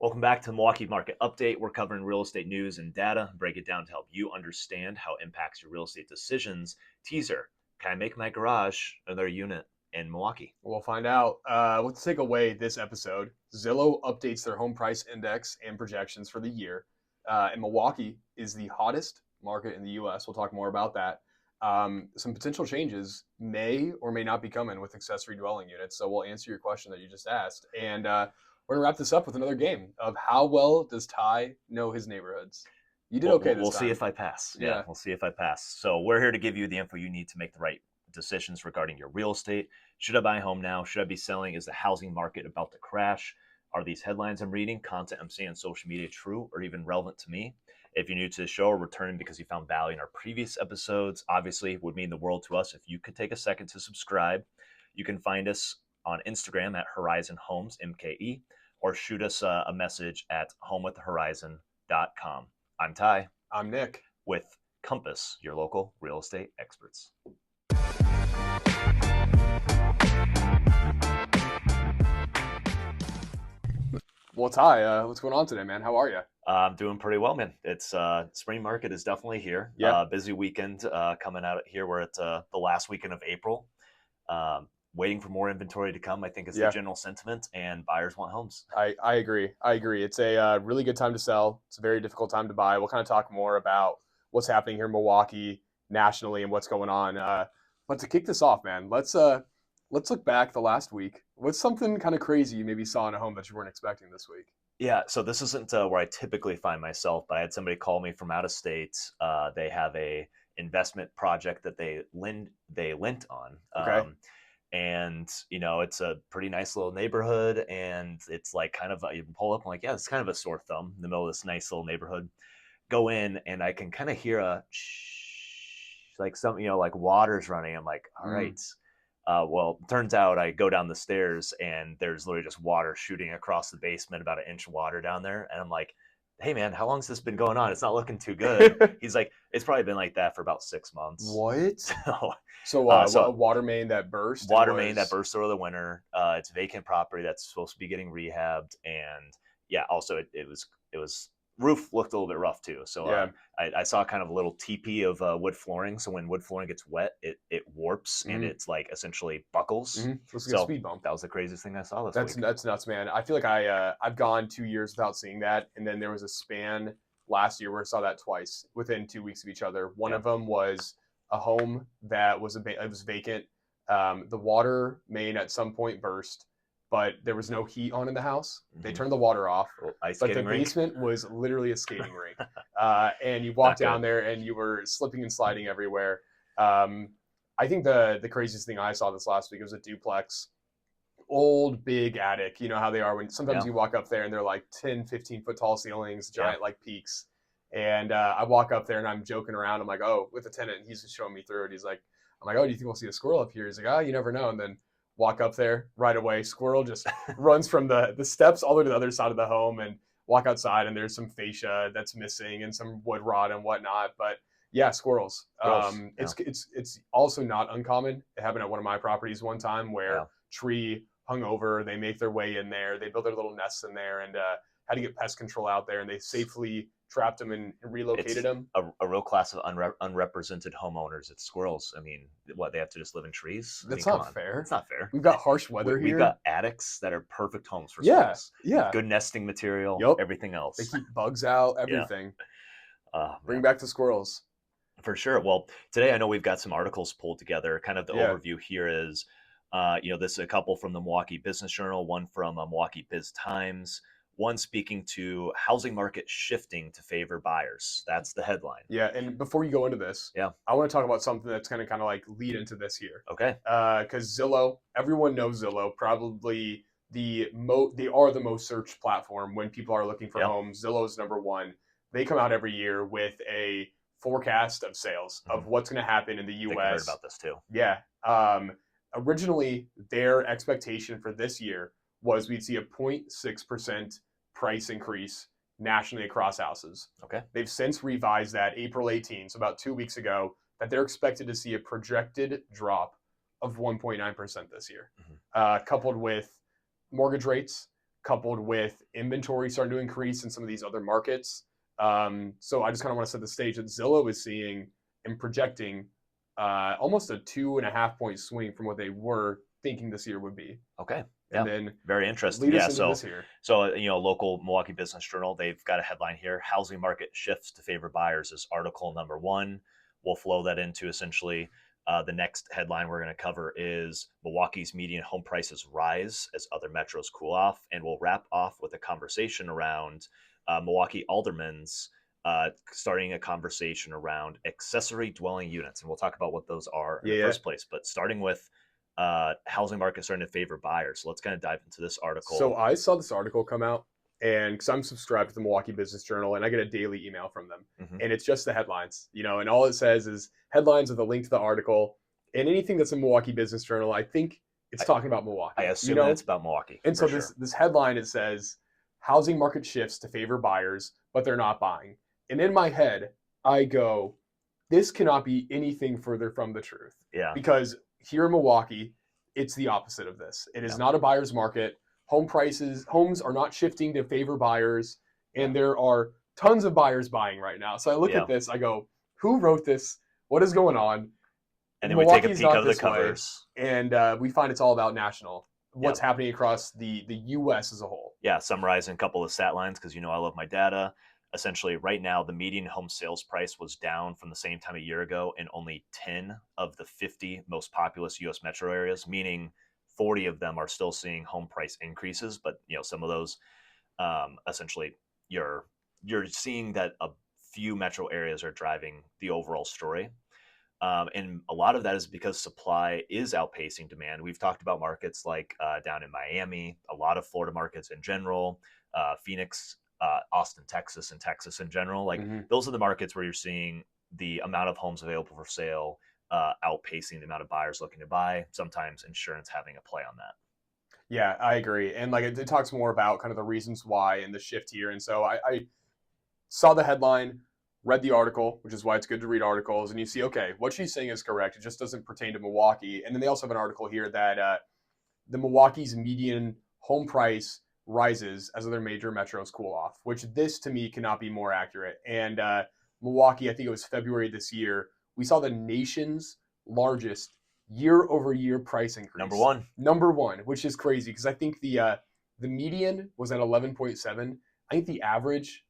Welcome back to the Milwaukee Market Update. We're covering real estate news and data, break it down to help you understand how it impacts your real estate decisions. Teaser, can I make my garage another unit in Milwaukee? We'll find out. Let's take away this episode. Zillow updates their home price index and projections for the year. And Milwaukee is the hottest market in the U.S. We'll talk more about that. Some potential changes may or may not be coming with accessory dwelling units. So we'll answer your question that you just asked. And we're going to wrap this up with another game of how well does Ty know his neighborhoods? You did okay this We'll time. see if I pass. Yeah. We'll see if I pass. So we're here to give you the info you need to make the right decisions regarding your real estate. Should I buy a home now? Should I be selling? Is the housing market about to crash? Are these headlines I'm reading, content I'm seeing on social media true or even relevant to me? If you're new to the show or returning because you found value in our previous episodes, obviously it would mean the world to us if you could take a second to subscribe. You can find us on Instagram at Horizon Homes, MKE, or shoot us a message at homewithhorizon.com. I'm Ty. I'm Nick. With Compass, your local real estate experts. Well, Ty, what's going on today, man? How are you? I'm doing pretty well, man. It's spring market is definitely here. Yeah. Busy weekend coming out here. We're at the last weekend of April. Waiting for more inventory to come, I think is the general sentiment, and buyers want homes. I agree. It's a really good time to sell. It's a very difficult time to buy. We'll kind of talk more about what's happening here in Milwaukee nationally and what's going on. But to kick this off, man, let's look back the last week. What's something kind of crazy you maybe saw in a home that you weren't expecting this week? Yeah, so this isn't where I typically find myself, but I had somebody call me from out of state. They have a investment project that they lent on. Okay. And it's a pretty nice little neighborhood, and it's like kind of you can pull up. I'm like, yeah, it's kind of a sore thumb in the middle of this nice little neighborhood. Go in, and I can kind of hear a shh, like some like water's running. I'm like, all right. Well, turns out I go down the stairs, and there's literally just water shooting across the basement, about 1 inch of water down there, and I'm like, hey man, how long's this been going on? It's not looking too good. He's like, it's probably been like that for about 6 months. What? So a water main that burst? Main that burst over the winter. It's vacant property that's supposed to be getting rehabbed. And yeah, also it was roof looked a little bit rough too. So I saw kind of a little teepee of wood flooring. So when wood flooring gets wet, it warps and it's like essentially buckles. So speed bump. That was the craziest thing I saw this week. That's nuts, man. I feel like I've gone 2 years without seeing that, and then there was a span last year where I saw that twice within 2 weeks of each other. One of them was a home that was it was vacant. The water main at some point burst, but there was no heat on in the house. They turned the water off, but the basement was literally a skating rink. And you walked down there and you were slipping and sliding everywhere. I think the craziest thing I saw this last week was a duplex, old big attic. You know how they are when sometimes you walk up there and they're like 10, 15 foot tall ceilings, giant like peaks. And I walk up there and I'm joking around. I'm like, oh, with the tenant, and he's just showing me through it. I'm like, oh, do you think we'll see a squirrel up here? He's like, oh, you never know. And then walk up there right away. Squirrel just runs from the steps all the way to the other side of the home, and walk outside, and there's some fascia that's missing and some wood rot and whatnot. But yeah, squirrels. It's also not uncommon. It happened at one of my properties one time where tree hung over. They make their way in there. They build their little nests in there, and had to get pest control out there, and they safely trapped them and relocated them. A real class of unrepresented homeowners. It's squirrels. I mean, what, they have to just live in trees? That's not fair. It's not fair. We've got harsh weather here. We've got attics that are perfect homes for squirrels. Yeah. Good nesting material, everything else. They keep bugs out, everything. Bring back the squirrels. For sure. Well, today I know we've got some articles pulled together. Kind of the overview here is, this is a couple from the Milwaukee Business Journal, one from Milwaukee Biz Times, one speaking to housing market shifting to favor buyers. That's the headline. Yeah, and before you go into this, I want to talk about something that's going to kind of like lead into this here. Okay. Because Zillow, everyone knows Zillow. Probably they are the most searched platform when people are looking for homes. Zillow is number one. They come out every year with a forecast of sales of what's going to happen in the U.S. I heard about this too. Yeah. Originally, their expectation for this year was we'd see a 0.6% price increase nationally across houses. Okay. They've since revised that April 18th, so about 2 weeks ago, that they're expected to see a projected drop of 1.9% this year, coupled with mortgage rates, coupled with inventory starting to increase in some of these other markets. So I just kind of want to set the stage that Zillow is seeing and projecting almost a 2.5 point swing from what they were thinking this year would be. Okay. And Yeah. then Very interesting. lead us Yeah. into this here. So local Milwaukee Business Journal, they've got a headline here: "Housing market shifts to favor buyers" is article number one. We'll flow that into essentially the next headline we're going to cover is "Milwaukee's median home prices rise as other metros cool off," and we'll wrap off with a conversation around Milwaukee aldermen's starting a conversation around accessory dwelling units, and we'll talk about what those are in the first place. But starting with housing market starting to favor buyers. So let's kind of dive into this article. So I saw this article come out, and because I'm subscribed to the Milwaukee Business Journal, and I get a daily email from them, and it's just the headlines, and all it says is headlines with a link to the article, and anything that's in Milwaukee Business Journal, I think it's talking about Milwaukee. I assume that it's about Milwaukee. And so this headline, it says, "Housing market shifts to favor buyers, but they're not buying." And in my head, I go, this cannot be anything further from the truth. Yeah. Because here in Milwaukee, it's the opposite of this. It is not a buyer's market. Homes are not shifting to favor buyers, and there are tons of buyers buying right now. So I look at this, I go, who wrote this? What is going on? And then we take a peek under the covers. And we find it's all about what's happening across the U.S. as a whole. Yeah, summarizing a couple of stat lines because I love my data. Essentially, right now, the median home sales price was down from the same time a year ago in only 10 of the 50 most populous U.S. metro areas, meaning 40 of them are still seeing home price increases. But some of those, essentially, you're seeing that a few metro areas are driving the overall story. And a lot of that is because supply is outpacing demand. We've talked about markets like down in Miami, a lot of Florida markets in general, Phoenix, Austin, Texas, and Texas in general. Those are the markets where you're seeing the amount of homes available for sale outpacing the amount of buyers looking to buy, sometimes insurance having a play on that. Yeah, I agree. And it talks more about kind of the reasons why and the shift here. And so I saw the headline, read the article, which is why it's good to read articles. And you see, okay, what she's saying is correct. It just doesn't pertain to Milwaukee. And then they also have an article here that the Milwaukee's median home price rises as other major metros cool off, which this to me cannot be more accurate. And Milwaukee, I think it was February this year, we saw the nation's largest year-over-year price increase. Number one, which is crazy because I think the median was at 11.7. I think the average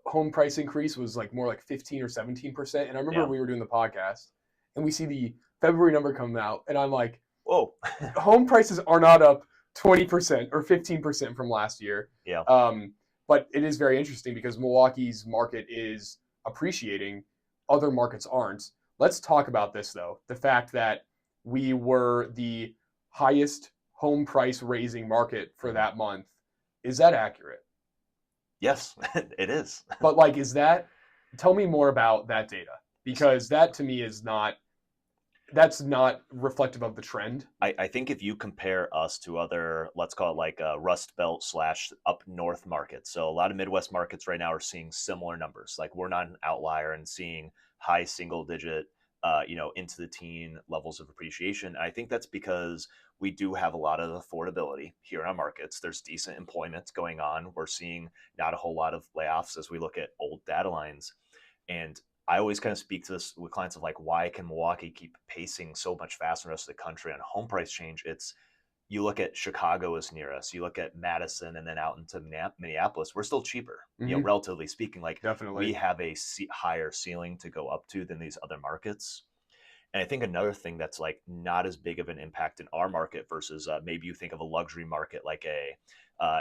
home price increase was more like 15 or 17%. And I remember we were doing the podcast and we see the February number come out and I'm like, whoa, home prices are not up 20% or 15% from last year. Yeah. But it is very interesting because Milwaukee's market is appreciating, other markets aren't. Let's talk about this though. The fact that we were the highest home price raising market for that month. Is that accurate? Yes, it is. But tell me more about that data, because that to me that's not reflective of the trend. I think if you compare us to other, let's call it Rust Belt / up north markets. So a lot of Midwest markets right now are seeing similar numbers. We're not an outlier and seeing high single digit, into the teen levels of appreciation. And I think that's because we do have a lot of affordability here in our markets. There's decent employment going on. We're seeing not a whole lot of layoffs as we look at old data lines. And I always kind of speak to this with clients of why can Milwaukee keep pacing so much faster than the rest of the country on home price change? It's, you look at Chicago is near us, you look at Madison, and then out into Minneapolis, we're still cheaper, relatively speaking. Definitely. We have a higher ceiling to go up to than these other markets. And I think another thing that's not as big of an impact in our market versus maybe you think of a luxury market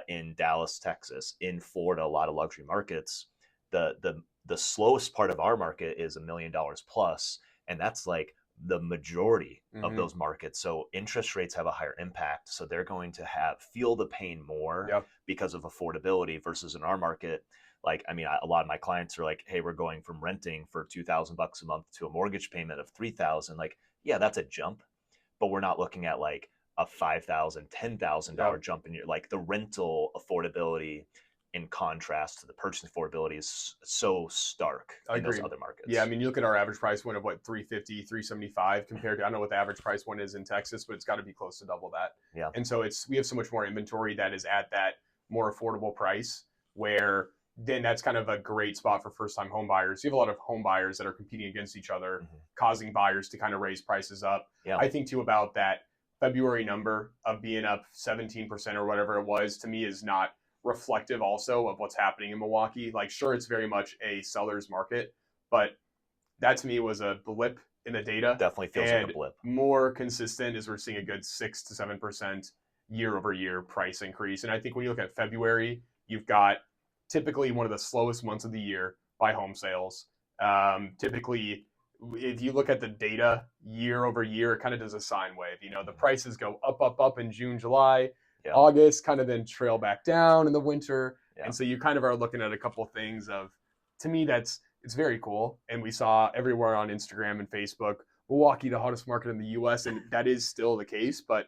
in Dallas, Texas, in Florida, a lot of luxury markets, the slowest part of our market is $1 million plus, and that's the majority of those markets. So interest rates have a higher impact, so they're going to feel the pain more because of affordability versus in our market. A lot of my clients are hey, we're going from renting for $2,000 a month to a mortgage payment of $3,000. Yeah, that's a jump, but we're not looking at a $5,000, $10,000 jump in your the rental affordability. In contrast to the purchasing affordability is so stark in those other markets. Yeah, you look at our average price point of $350, $375 compared to, I don't know what the average price point is in Texas, but it's got to be close to double that. Yeah. And so we have so much more inventory that is at that more affordable price, where then that's kind of a great spot for first-time home buyers. You have a lot of home buyers that are competing against each other, causing buyers to kind of raise prices up. Yeah. I think too about that February number of being up 17% or whatever it was, to me is not reflective also of what's happening in Milwaukee. Like, sure, it's very much a seller's market, but that to me was a blip in the data. Definitely feels like a blip. More consistent is we're seeing a good 6 to 7% year over year price increase. And I think when you look at February, you've got typically one of the slowest months of the year by home sales. Typically, if you look at the data year over year, it kind of does a sine wave. You know, the prices go up in June, July, August, kind of then trail back down in the winter. And so you kind of are looking at a couple things of, to me, it's very cool. And we saw everywhere on Instagram and Facebook, Milwaukee, the hottest market in the US. And that is still the case, but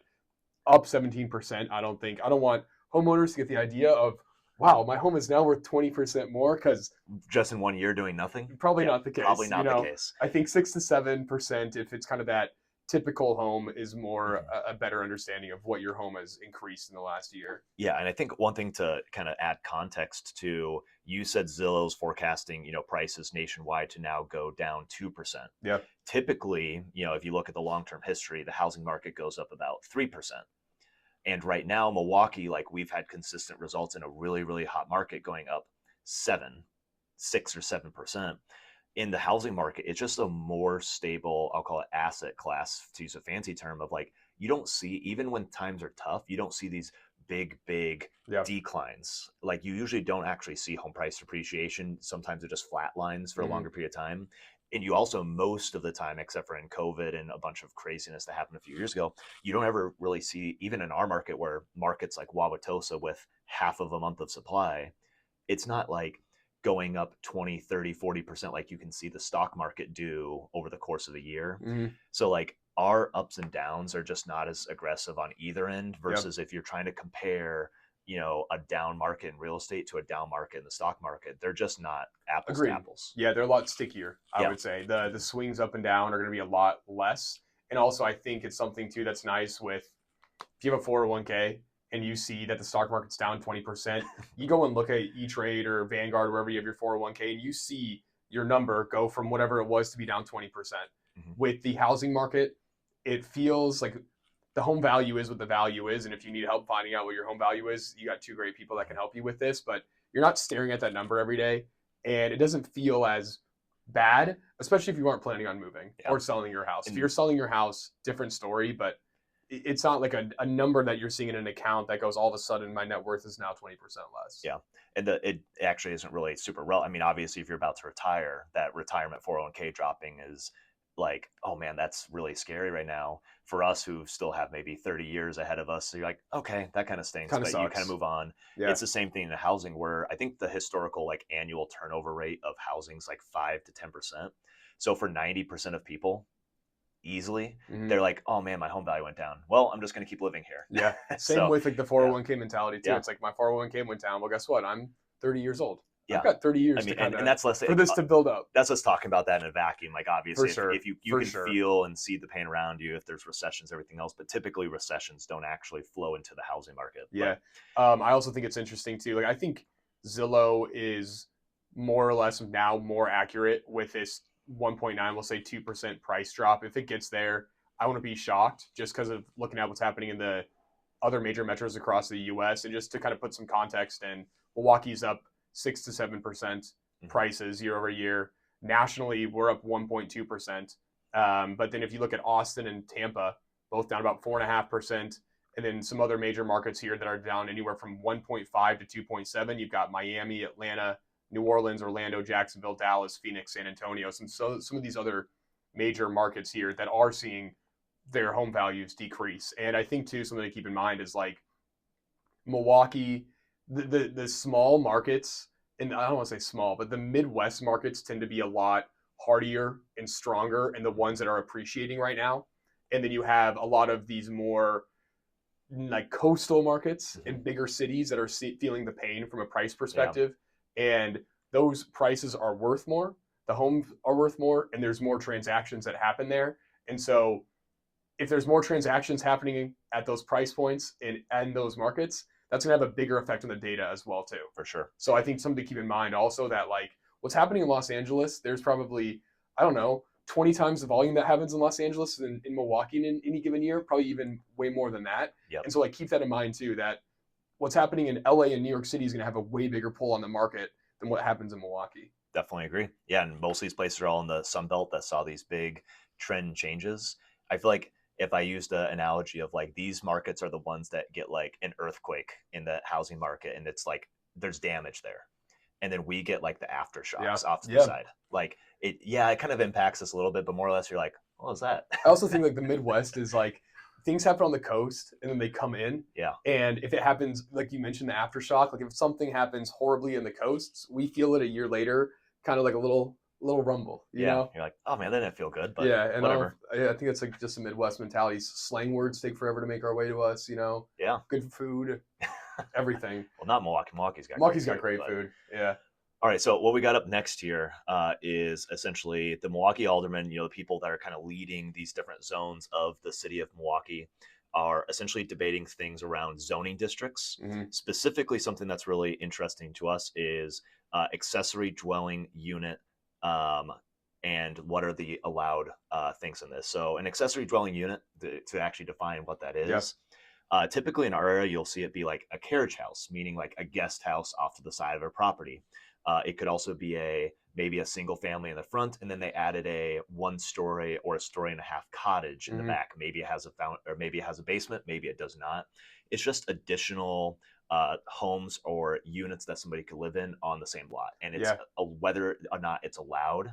up 17%. I don't want homeowners to get the idea of, wow, my home is now worth 20% more, because just in 1 year doing nothing. Probably not the case. Probably not the case. I think 6 to 7%, if it's kind of that typical home, is more a better understanding of what your home has increased in the last year. Yeah, and I think one thing to kind of add context to, you said Zillow's forecasting, prices nationwide to now go down 2%. Yeah. Typically, if you look at the long-term history, the housing market goes up about 3%. And right now, Milwaukee, like, we've had consistent results in a really, really hot market going up 6 or 7%. In the housing market, it's just a more stable, I'll call it asset class, to use a fancy term, of like, you don't see, even when times are tough, you don't see these big declines. Like, you usually don't actually see home price appreciation. Sometimes it just flatlines for a longer period of time. And you also, most of the time, except for in COVID and a bunch of craziness that happened a few years ago, you don't ever really see, even in our market, where markets like Wauwatosa with half of a month of supply, it's not like going up 20, 30, 40% like you can see the stock market do over the course of a year. So like, our ups and downs are just not as aggressive on either end, versus if you're trying to compare, a down market in real estate to a down market in the stock market, they're just not apples to apples. Yeah, they're a lot stickier, I would say. The swings up and down are going to be a lot less. And also, I think it's something too that's nice with, if you have a 401k and you see that the stock market's down 20%, you go and look at E-Trade or Vanguard, wherever you have your 401k, and you see your number go from whatever it was to be down 20%. With the housing market, it feels like the home value is what the value is. And if you need help finding out what your home value is, you got two great people that can help you with this, but you're not staring at that number every day. And it doesn't feel as bad, especially if you aren't planning on moving or selling your house. If you're selling your house, different story, but it's not like a number that you're seeing in an account that goes, all of a sudden my net worth is now 20% less. Yeah. And it actually isn't really super relevant. I mean, obviously, if you're about to retire, that retirement 401k dropping is like, oh man, that's really scary right now. For us who still have maybe 30 years ahead of us, so you're like, okay, that kind of stinks, but you kind of move on. It's the same thing in housing, where I think the historical like annual turnover rate of housing is like 5 to 10%. So for 90% of people, easily, they're like, oh man, my home value went down. Well, I'm just going to keep living here. Yeah. Same with like the 401k mentality too. It's like, my 401k went down. Well, guess what? I'm 30 years old. I've got 30 years to and that's less for this to build up. That's us talking about that in a vacuum. Like, obviously, if you can sure. feel and see the pain around you, if there's recessions, everything else, but typically recessions don't actually flow into the housing market. Yeah. I also think it's interesting too. Like, I think Zillow is more or less now more accurate with this 1.9, we'll say 2% price drop. If it gets there, I want to be shocked, just because of looking at what's happening in the other major metros across the US. And just to kind of put some context in, Milwaukee's up 6 to 7% prices year over year. Nationally, we're up 1.2%. But then if you look at Austin and Tampa, both down about 4.5%. And then some other major markets here that are down anywhere from 1.5 to 2.7. You've got Miami, Atlanta, New Orleans, Orlando, Jacksonville, Dallas, Phoenix, San Antonio. So some of these other major markets here that are seeing their home values decrease. And I think too, something to keep in mind is like Milwaukee, the small markets, and I don't want to say small, but the Midwest markets tend to be a lot hardier and stronger, and the ones that are appreciating right now. And then you have a lot of these more like coastal markets in bigger cities that are feeling the pain from a price perspective. And those prices are worth more. The homes are worth more, and there's more transactions that happen there. And so if there's more transactions happening at those price points and those markets, that's going to have a bigger effect on the data as well too. For sure. So I think something to keep in mind also that like what's happening in Los Angeles, there's probably, I don't know, 20 times the volume that happens in Los Angeles in Milwaukee in any given year, probably even way more than that. Yep. And so like keep that in mind too, that what's happening in LA and New York City is going to have a way bigger pull on the market than what happens in Milwaukee. Definitely agree. Yeah, and most of these places are all in the Sun Belt that saw these big trend changes. I feel like if I used an analogy of like these markets are the ones that get like an earthquake in the housing market, and it's like there's damage there, and then we get like the aftershocks off to the side. Like it kind of impacts us a little bit, but more or less you're like, what was that? I also think like the Midwest is like things happen on the coast and then they come in. Yeah. And if it happens, like you mentioned, the aftershock, like if something happens horribly in the coasts, we feel it a year later, kind of like a little rumble, you know? You're like, oh man, that didn't feel good, but and whatever. I think it's like just a Midwest mentality. Slang words take forever to make our way to us, you know? Yeah. Good food, everything. Well, not Milwaukee. Milwaukee's got great food. Yeah. All right, so what we got up next here is essentially the Milwaukee aldermen, the people that are kind of leading these different zones of the city of Milwaukee are essentially debating things around zoning districts. Mm-hmm. Specifically, something that's really interesting to us is accessory dwelling unit and what are the allowed things in this. So an accessory dwelling unit, to actually define what that is, typically in our area, you'll see it be like a carriage house, meaning like a guest house off to the side of a property. It could also be maybe a single family in the front, and then they added a 1-story or a story and a half cottage in the back. Maybe it has maybe it has a basement, maybe it does not. It's just additional homes or units that somebody could live in on the same lot, and it's whether or not it's allowed.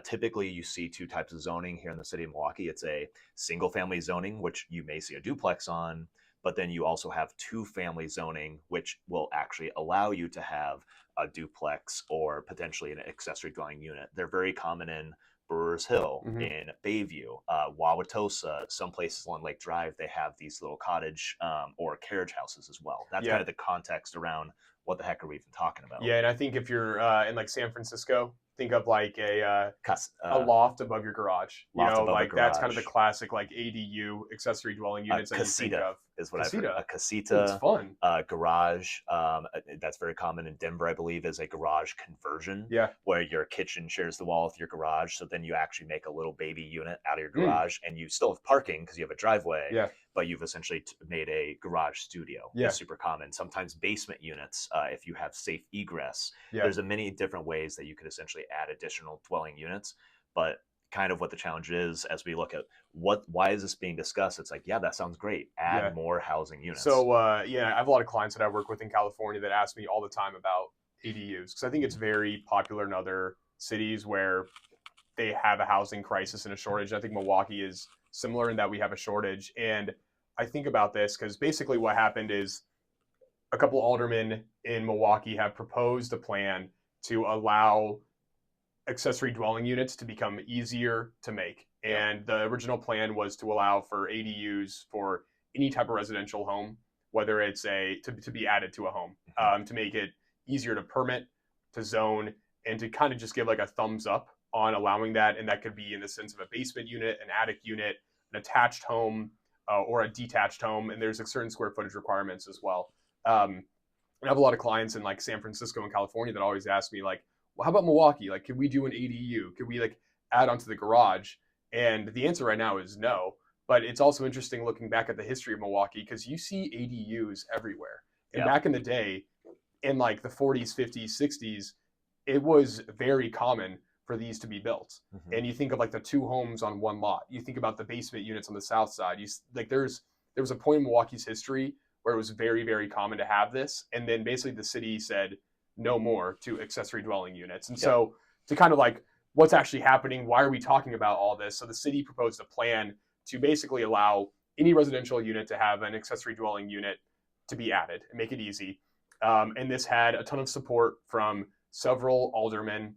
Typically, you see 2 types of zoning here in the city of Milwaukee. It's a single-family zoning, which you may see a duplex on, but then you also have 2-family zoning, which will actually allow you to have a duplex or potentially an accessory dwelling unit. They're very common in Brewers Hill, in Bayview, Wauwatosa, some places along Lake Drive, they have these little cottage or carriage houses as well. That's kind of the context around what the heck are we even talking about. Yeah, and I think if you're in like San Francisco, think of like a loft above your garage. Like that's kind of the classic like ADU, accessory dwelling units that you think of. Is what I've heard. A casita. It's fun. Garage. That's very common in Denver, I believe, is a garage conversion. Yeah. Where your kitchen shares the wall with your garage. So then you actually make a little baby unit out of your garage, and you still have parking because you have a driveway. Yeah. But you've essentially made a garage studio. Yeah. It's super common. Sometimes basement units, if you have safe egress. Yeah. There's many different ways that you could essentially add additional dwelling units, but kind of what the challenge is as we look at why is this being discussed, it's like, that sounds great, add more housing units. So I have a lot of clients that I work with in California that ask me all the time about ADUs, because I think it's very popular in other cities where they have a housing crisis and a shortage. I think Milwaukee is similar in that we have a shortage, and I think about this because basically what happened is a couple aldermen in Milwaukee have proposed a plan to allow accessory dwelling units to become easier to make. And the original plan was to allow for ADUs for any type of residential home, whether it's to be added to a home, to make it easier to permit, to zone, and to kind of just give like a thumbs up on allowing that. And that could be in the sense of a basement unit, an attic unit, an attached home, or a detached home. And there's like certain square footage requirements as well. And I have a lot of clients in like San Francisco and California that always ask me like, well, how about Milwaukee? Like, could we do an ADU? Could we like add onto the garage? And the answer right now is no. But it's also interesting looking back at the history of Milwaukee because you see ADUs everywhere. And back in the day, in like the 40s, 50s, 60s, it was very common for these to be built. And you think of like the 2 homes on one lot. You think about the basement units on the south side. There was a point in Milwaukee's history where it was very, very common to have this. And then basically the city said no more to accessory dwelling units. And so to kind of like what's actually happening, why are we talking about all this? So the city proposed a plan to basically allow any residential unit to have an accessory dwelling unit to be added and make it easy. And this had a ton of support from several aldermen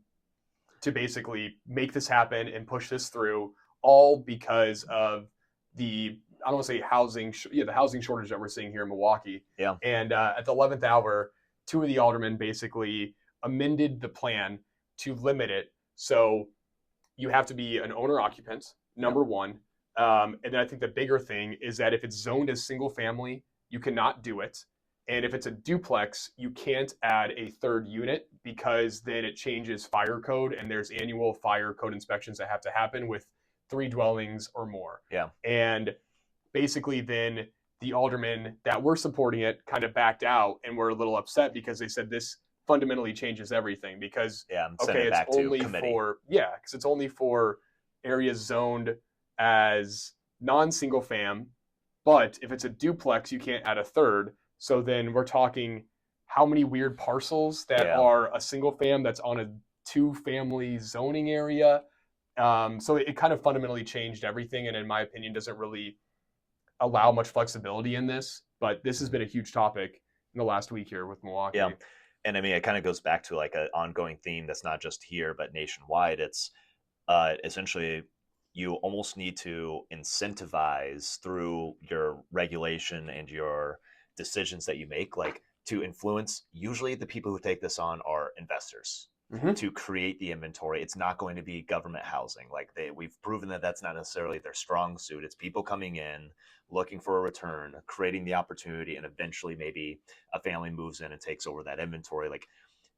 to basically make this happen and push this through, all because of the, I don't want to say the housing shortage that we're seeing here in Milwaukee. Yeah. And at the 11th hour, 2 of the aldermen basically amended the plan to limit it. So you have to be an owner occupant, number one. And then I think the bigger thing is that if it's zoned as single family, you cannot do it. And if it's a duplex, you can't add a third unit because then it changes fire code, and there's annual fire code inspections that have to happen with 3 dwellings or more. Yeah. And basically then the aldermen that were supporting it kind of backed out and were a little upset because they said this fundamentally changes everything because Send okay, it it's back to only committee. because it's only for areas zoned as non-single fam, but if it's a duplex, you can't add a third. So then we're talking how many weird parcels that are a single fam that's on a 2-family zoning area. So it kind of fundamentally changed everything, and in my opinion, doesn't really allow much flexibility in this. But this has been a huge topic in the last week here with Milwaukee. Yeah. And I mean, it kind of goes back to like an ongoing theme that's not just here, but nationwide. It's essentially you almost need to incentivize through your regulation and your decisions that you make, like to influence. Usually the people who take this on are investors to create the inventory. It's not going to be government housing. Like we've proven that that's not necessarily their strong suit. It's people coming in, looking for a return, creating the opportunity, and eventually maybe a family moves in and takes over that inventory. Like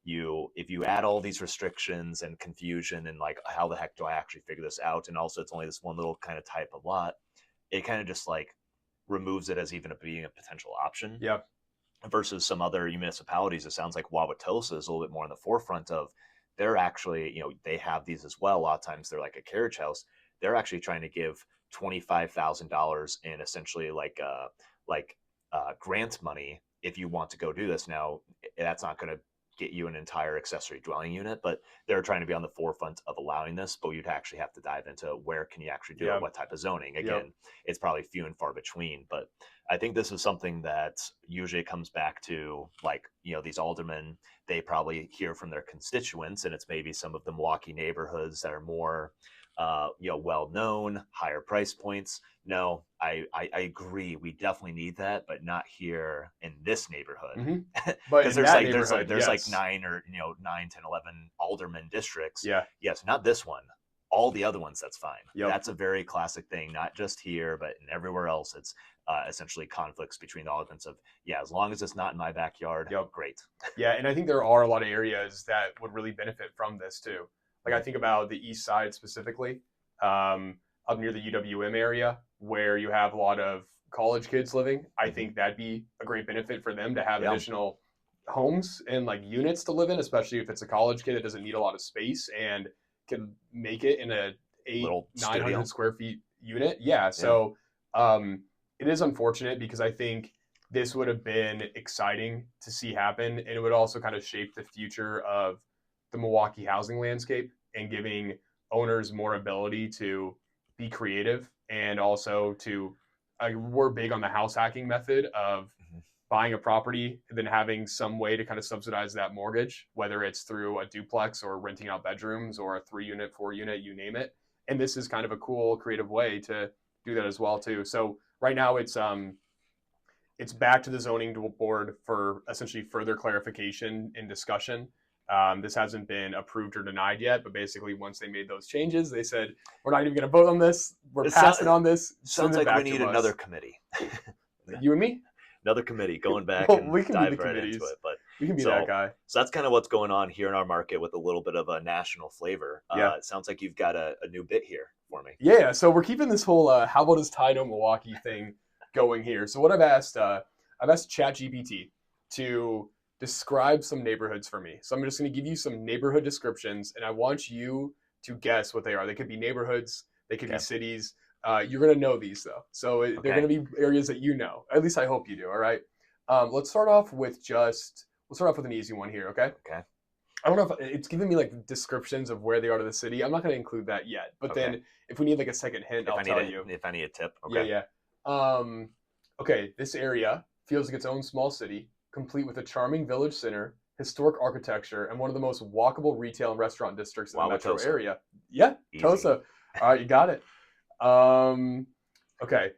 if you add all these restrictions and confusion and like how the heck do I actually figure this out, and also it's only this one little kind of type of lot, it kind of just like removes it as even being a potential option. Yep. Versus some other municipalities, it sounds like Wauwatosa is a little bit more in the forefront of, they're actually, they have these as well. A lot of times they're like a carriage house. They're actually trying to give $25,000 in essentially like grant money if you want to go do this. Now, that's not going to get you an entire accessory dwelling unit, but they're trying to be on the forefront of allowing this. But you'd actually have to dive into where can you actually do it, what type of zoning. Again, it's probably few and far between, but I think this is something that usually comes back to, like, these aldermen, they probably hear from their constituents, and it's maybe some of the Milwaukee neighborhoods that are more well known, higher price points. No, I agree. We definitely need that, but not here in this neighborhood. But Because there's like 9 or 9, 10, 11 alderman districts. Yeah. Yes, not this one. All the other ones, that's fine. Yep. That's a very classic thing, not just here, but in everywhere else. It's essentially conflicts between the elements of, as long as it's not in my backyard, great. Yeah, and I think there are a lot of areas that would really benefit from this too. Like I think about the east side specifically, up near the UWM area, where you have a lot of college kids living. I think that'd be a great benefit for them to have additional homes and like units to live in, especially if it's a college kid that doesn't need a lot of space and can make it in a 900 square feet unit. So it is unfortunate because I think this would have been exciting to see happen, and it would also kind of shape the future of the Milwaukee housing landscape and giving owners more ability to be creative, and also to we're big on the house hacking method of buying a property and then having some way to kind of subsidize that mortgage, whether it's through a duplex or renting out bedrooms or a 3-unit, 4-unit, you name it. And this is kind of a cool, creative way to do that as well too. So right now it's back to the zoning board for essentially further clarification and discussion. This hasn't been approved or denied yet, but basically once they made those changes, they said, we're not even going to vote on this. We're passing on this. Sounds like we need another committee. You and me? Another committee going back and we can dive right into it. But we can be that guy. So that's kind of what's going on here in our market with a little bit of a national flavor. It sounds like you've got a new bit here for me. Yeah, so we're keeping this whole how about us tie to Milwaukee thing going here. So what I've asked ChatGPT to describe some neighborhoods for me. So I'm just going to give you some neighborhood descriptions, and I want you to guess what they are. They could be neighborhoods, they could be cities. You're going to know these though. So they're going to be areas that you know. At least I hope you do, all right? Let's start off with an easy one here, okay? Okay. I don't know if it's giving me like descriptions of where they are to the city. I'm not going to include that yet. But then if we need like a second hint, I'll tell you. If I need a tip. Okay. Yeah. Okay, this area feels like its own small city, complete with a charming village center, historic architecture, and one of the most walkable retail and restaurant districts in the metro area. Yeah, Easy. Tosa. All right, you got it. Okay.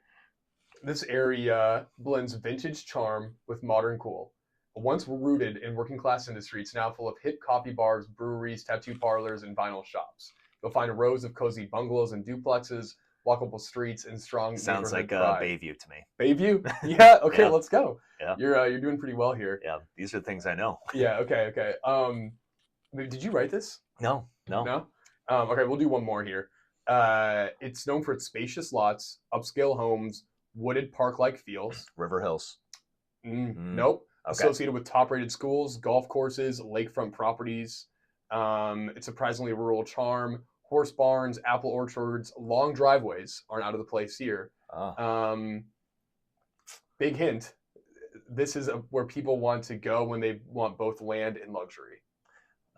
This area blends vintage charm with modern cool. Once rooted in working class industry, it's now full of hip coffee bars, breweries, tattoo parlors, and vinyl shops. You'll find rows of cozy bungalows and duplexes, walkable streets, and strong Sounds neighborhood like pride. Bayview to me. Bayview? Yeah. Okay, Yeah, let's go. yeah, You're doing pretty well here. yeah. These are things I know. Yeah. Okay. Okay. Did you write this? No, no. No. Okay, we'll do one more here. It's known for its spacious lots, upscale homes, wooded park-like feels. River Hills. Nope. Okay. Associated with top-rated schools, golf courses, lakefront properties. It's surprisingly rural charm. Horse barns, apple orchards, long driveways aren't out of the place here. Oh. Big hint. This is where people want to go when they want both land and luxury.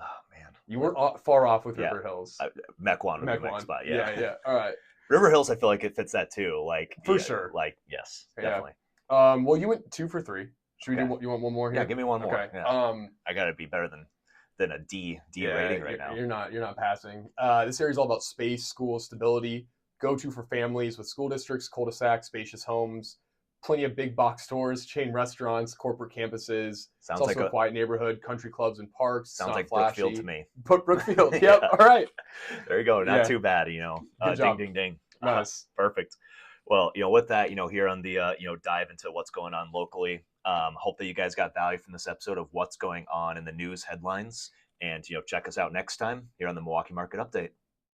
Oh man, You weren't far off with Yeah. River Hills. Mequon would be my Mequon. spot. Yeah. All right. River Hills, I feel like it fits that too. Like For sure. Like yes, Yeah. definitely. Well, you went 2 for 3. Should we Okay. do? You want one more here? Yeah, give me one more. Okay. Yeah. I gotta be better than a D rating right now. You're not passing. This area is all about space, school stability. Go-to for families with school districts, cul-de-sacs, spacious homes, plenty of big box stores, chain restaurants, corporate campuses. Sounds It's also like a quiet neighborhood, country clubs and parks. Sounds It's like not flashy. Brookfield to me. Brookfield. Yep. Yeah. All right. There you go. Not Yeah. too bad. Good job. Ding, ding, ding. Nice. Perfect. Well, with that, here on the dive into what's going on locally. Hope that you guys got value from this episode of what's going on in the news headlines, and check us out next time here on the Milwaukee Market Update.